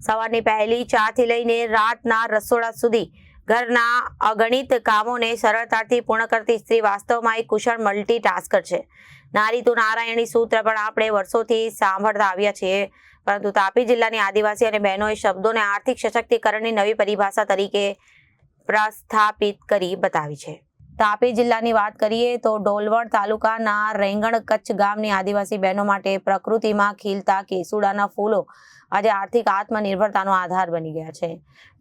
સવારની પહેલી ચાથી લઈને રાતના રસોડા સુધી ઘરના અગણિત કામોને સરળતાથી પૂર્ણ કરતી સ્ત્રી વાસ્તવમાં એક કુશળ મલ્ટીટાસ્કર છે. નારી તું નારાયણી સૂત્ર પણ આપણે વર્ષોથી સાંભળતા આવ્યા છીએ, પરંતુ તાપી જિલ્લાની આદિવાસી અને બહેનોએ શબ્દોને આર્થિક સશક્તિકરણની નવી પરિભાષા તરીકે પ્રસ્થાપિત કરી બતાવી છે. તાપી જિલ્લાની વાત કરીએ તો ડોલવણ તાલુકાના રેંગણ કચ્છ ગામની આદિવાસી બહેનો માટે પ્રકૃતિમાં ખીલતા કેસુડાના ફૂલો આજે આર્થિક આત્મનિર્ભરતાનો આધાર બની ગયા છે.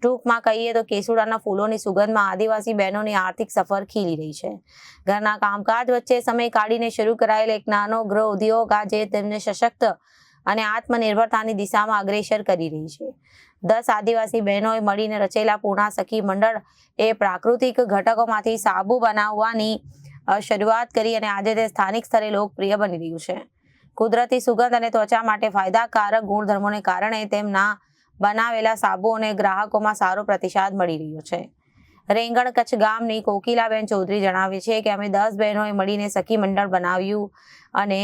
ટૂંકમાં કહીએ તો કેસુડાના ફૂલોની સુગંધમાં આદિવાસી બહેનોની આર્થિક સફર ખીલી રહી છે. ઘરના કામકાજ વચ્ચે સમય કાઢીને શરૂ કરાયેલ એક નાનો ગૃહ ઉદ્યોગ આજે તેમને સશક્ત અને આત્મનિર્ભરતાની દિશામાં અગ્રેસર કરી રહી છે. 10 આદિવાસી બહેનોએ મળીને રચેલા પૂર્ણા સખી મંડળ એ પ્રાકૃતિક ઘટકોમાંથી સાબુ બનાવવાની શરૂઆત કરી અને આજે તે સ્થાનિક સ્તરે લોકપ્રિય બની રહ્યું છે. કુદરતી સુગંધ અને ત્વચા માટે ફાયદાકારક ગુણધર્મોને કારણે તેમના બનાવેલા સાબુઓને ગ્રાહકોમાં સારો પ્રતિસાદ મળી રહ્યો છે. રેંગણ કચ્છ ગામની કોકિલાબેન ચૌધરી જણાવે છે કે અમે 10 બહેનોએ મળીને સખી મંડળ બનાવ્યું અને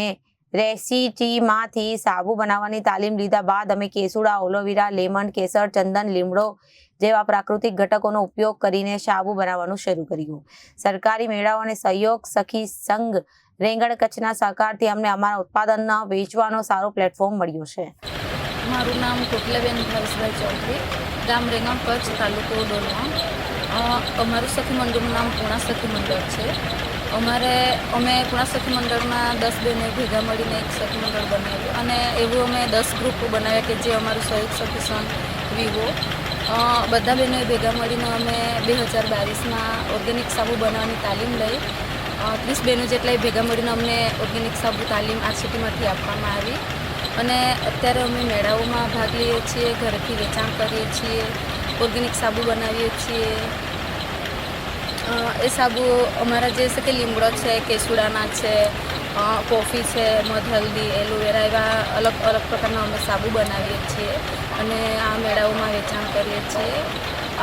રેસીપીમાંથી સાબુ બનાવવાની તાલીમ લીધા બાદ અમે કેસુડા, એલોવેરા, લેમન, કેસર, ચંદન, લીમડો જેવા પ્રાકૃતિક ઘટકોનો ઉપયોગ કરીને સાબુ બનાવવાનું શરૂ કર્યું. સરકારી મેળાઓ અને સહયોગ સખી સંઘ રેંગણ કચ્છના સહકારથી અમને અમારા ઉત્પાદનના વેચવાનો સારો પ્લેટફોર્મ મળ્યો છે. મારું નામ કોકિલાબેન ભાવેશભાઈ ચૌધરી, ગામ રેંગણ કચ્છ, તાલુકો ડોલવણ. અમારું સખી મંડળનું નામ પૂર્ણા સખી મંડળ છે. અમે પૂર્ણા સખી મંડળમાં 10 બહેનો ભેગા મળીને એક સખી મંડળ બનાવ્યું અને એવું અમે 10 ગ્રુપો બનાવ્યા કે જે અમારું સહયોગ સખી સંઘ વિવો બધા બહેનોએ ભેગા મળીને અમે 2022માં ઓર્ગેનિક સાબુ બનાવવાની તાલીમ લઈ 30 બહેનો જેટલા ભેગા મળીને અમને ઓર્ગેનિક સાબુ તાલીમ આ સિટીમાંથી આપવામાં આવી અને અત્યારે અમે મેળાઓમાં ભાગ લઈએ છીએ, ઘરેથી વેચાણ કરીએ છીએ, ઓર્ગેનિક સાબુ બનાવીએ છીએ. એ સાબુ અમારા જે છે કે લીમડો છે, કેસુડાના છે, કોફી છે, મધ, હલ્દી, એલોવેરા એવા અલગ અલગ પ્રકારના અમે સાબુ બનાવીએ છીએ અને આ મેળાઓમાં વેચાણ કરીએ છીએ.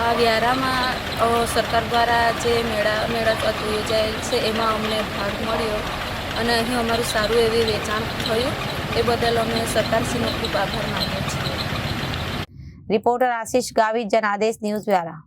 આ વ્યારામાં સરકાર દ્વારા જે મેળા યોજાયેલ છે એમાં અમને ભાગ મળ્યો અને અહીં અમારું સારું એવું વેચાણ થયું. એ બદલ અમે સરકારશ્રીનો ખૂબ આભાર માનીએ છીએ. Reporter Ashish Gavit, Janadesh news Vyara.